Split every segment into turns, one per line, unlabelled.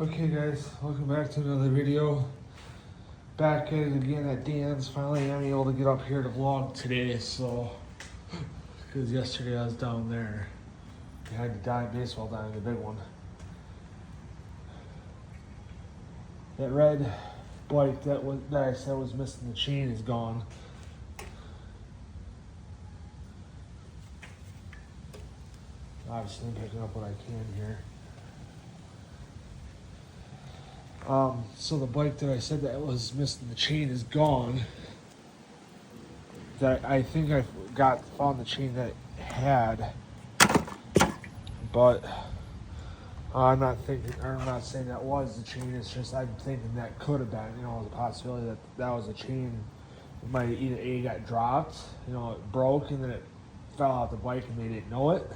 Okay guys, welcome back to another video. Back at it again at Danz. Finally I'm able to get up here to vlog today, so because yesterday I was down there. I had to dive baseball down in the big one. That red bike that I said was missing the chain is gone. Obviously I'm picking up what I can here. So the bike that I said that was missing the chain is gone. That I think I found the chain that it had, but I'm not saying that was the chain. It's just I'm thinking that could have been, the possibility that that was a chain. It might either got dropped, it broke and then it fell out the bike and they didn't know it.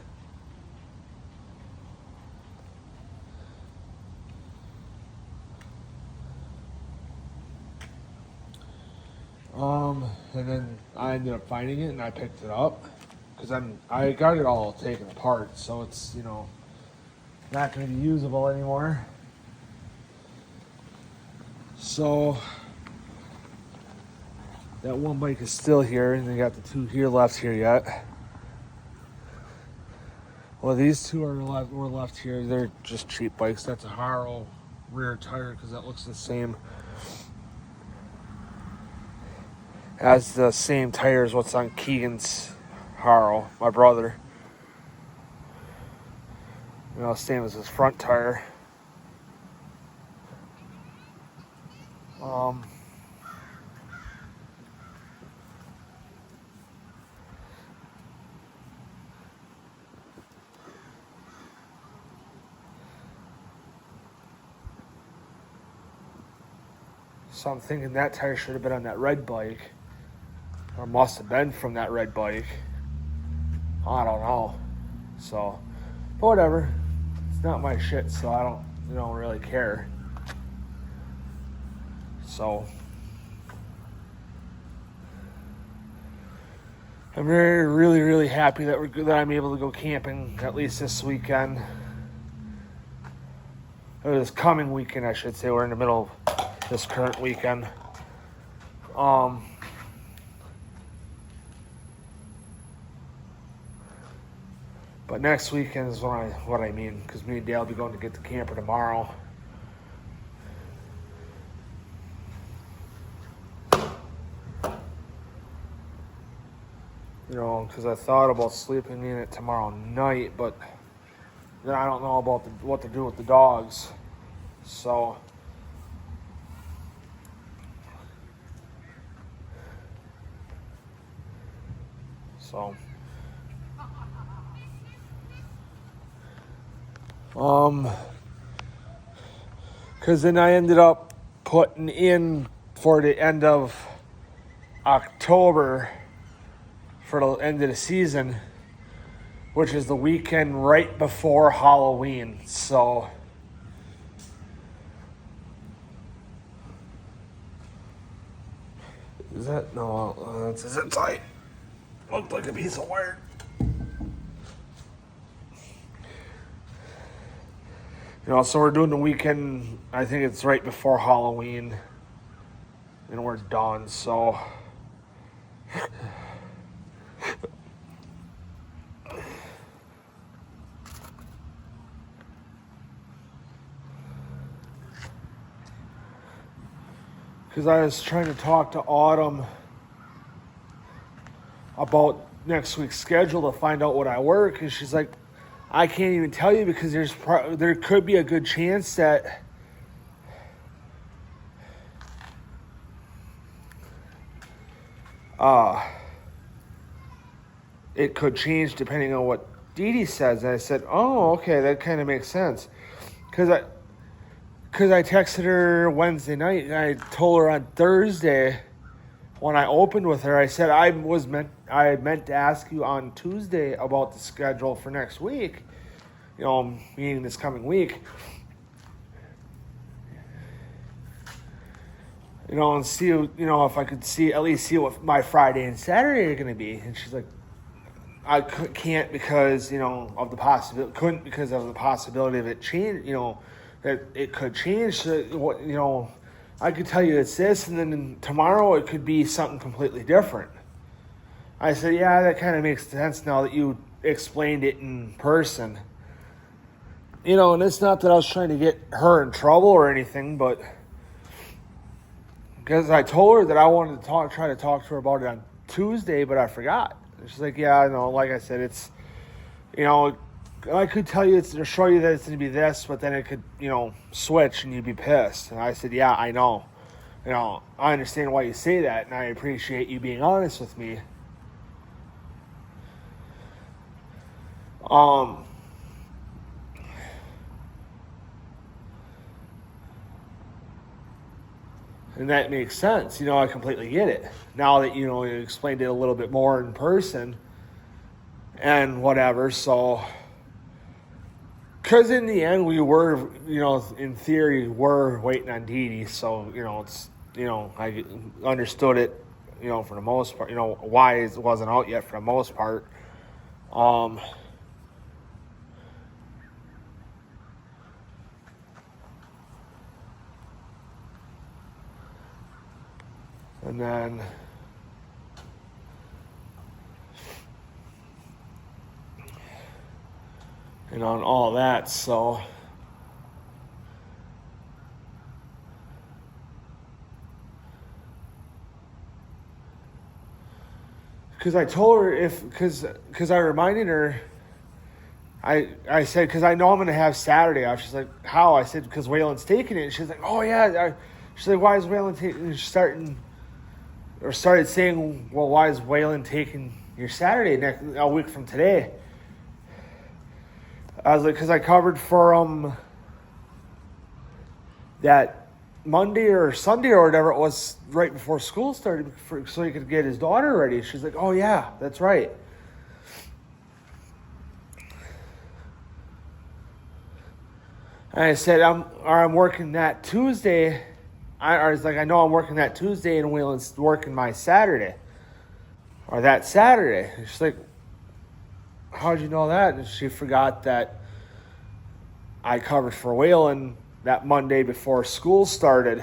And then I ended up finding it and I picked it up because I got it all taken apart, so it's not going to be usable anymore. So that one bike is still here, and they got the two here left here yet. Well, these two were left here. They're just cheap bikes. That's a Haro rear tire because that looks the same as the same tires what's on Keegan's Haro, my brother. Same as his front tire. So I'm thinking that tire should have been on that red bike. Or must have been from that red bike. I don't know. So, but whatever. It's not my shit, so I don't really care. So, I'm really, really happy that I'm able to go camping at least this weekend. Or this coming weekend, I should say. We're in the middle of this current weekend. But next weekend is what I mean, because me and Dale will be going to get the camper tomorrow. Because I thought about sleeping in it tomorrow night, but then I don't know about what to do with the dogs. So because then I ended up putting in for the end of October for the end of the season, which is the weekend right before Halloween. So is that no? It's tight. Looked like a piece of wire. So we're doing the weekend, I think it's right before Halloween, and we're done, so. Because I was trying to talk to Autumn about next week's schedule to find out what I work, and she's like, I can't even tell you because there could be a good chance that it could change depending on what Dee Dee says. And I said, oh, okay, that kind of makes sense. Because I texted her Wednesday night, and I told her on Thursday when I opened with her, I said I meant to ask you on Tuesday about the schedule for next week, meaning this coming week, and see, if I could at least see what my Friday and Saturday are going to be. And she's like, I can't because, of the possibility, couldn't because of the possibility of it change, that it could change. So what, I could tell you it's this, and then tomorrow it could be something completely different. I said, yeah, that kind of makes sense now that you explained it in person. And it's not that I was trying to get her in trouble or anything, but because I told her that I wanted to try to talk to her about it on Tuesday, but I forgot. And she's like, yeah, no, like I said, it's, I could tell you or show you that it's going to be this, but then it could, switch and you'd be pissed. And I said, yeah, I know. I understand why you say that, and I appreciate you being honest with me. And that makes sense. I completely get it. Now that, you explained it a little bit more in person and whatever. So, because in the end, we were, in theory, we're waiting on Dee Dee. So, it's, I understood it, for the most part, why it wasn't out yet for the most part. And then and on all that, so because I told her because I reminded her, I said, because I know I'm going to have Saturday off. She's like, how? I said, because Waylon's taking it. And she's like, oh, yeah. She's like, why is Waylon taking it? She started saying, well, why is Waylon taking your Saturday a week from today? I was like, because I covered for that Monday or Sunday or whatever it was right before school started so he could get his daughter ready. She's like, oh, yeah, that's right. And I said, I'm working that Tuesday. I was like, I know I'm working that Tuesday and Waylon's working my Saturday. Or that Saturday. And she's like, how'd you know that? And she forgot that I covered for Waylon that Monday before school started,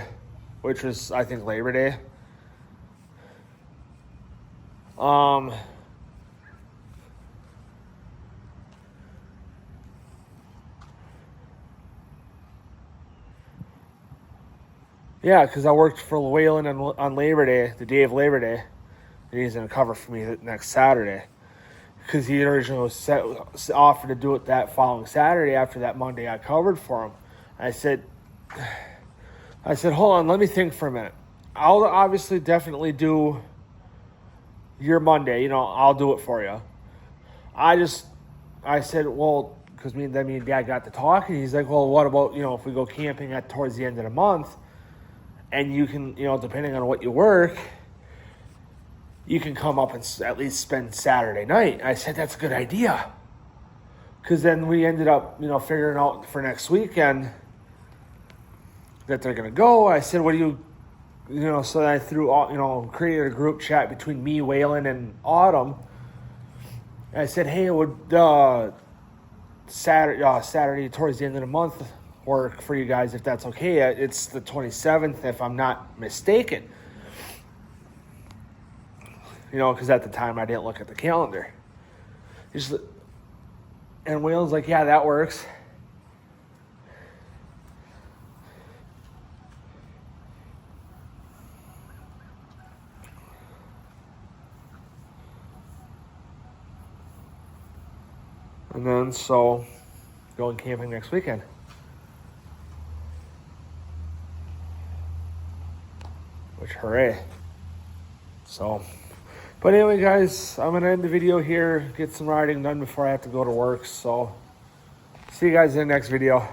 which was, I think, Labor Day. Yeah, because I worked for Waylon on Labor Day, the day of Labor Day, and he's going to cover for me next Saturday. Because he originally offered to do it that following Saturday after that Monday I covered for him. I said, hold on, let me think for a minute. I'll obviously definitely do your Monday. I'll do it for you. I said, well, because me and Dad got to talking. He's like, well, what about, if we go camping towards the end of the month? And you can, depending on what you work, you can come up and at least spend Saturday night. I said, that's a good idea. Because then we ended up, figuring out for next weekend that they're going to go. I said, what do you, so I threw, created a group chat between me, Waylon, and Autumn. And I said, hey, would Saturday towards the end of the month work for you guys, if that's okay? It's the 27th, if I'm not mistaken. Because at the time I didn't look at the calendar. And Waylon's like, yeah, that works. And then, so, going camping next weekend. Which, hooray. So, but anyway, guys, I'm going to end the video here, get some riding done before I have to go to work. So, see you guys in the next video.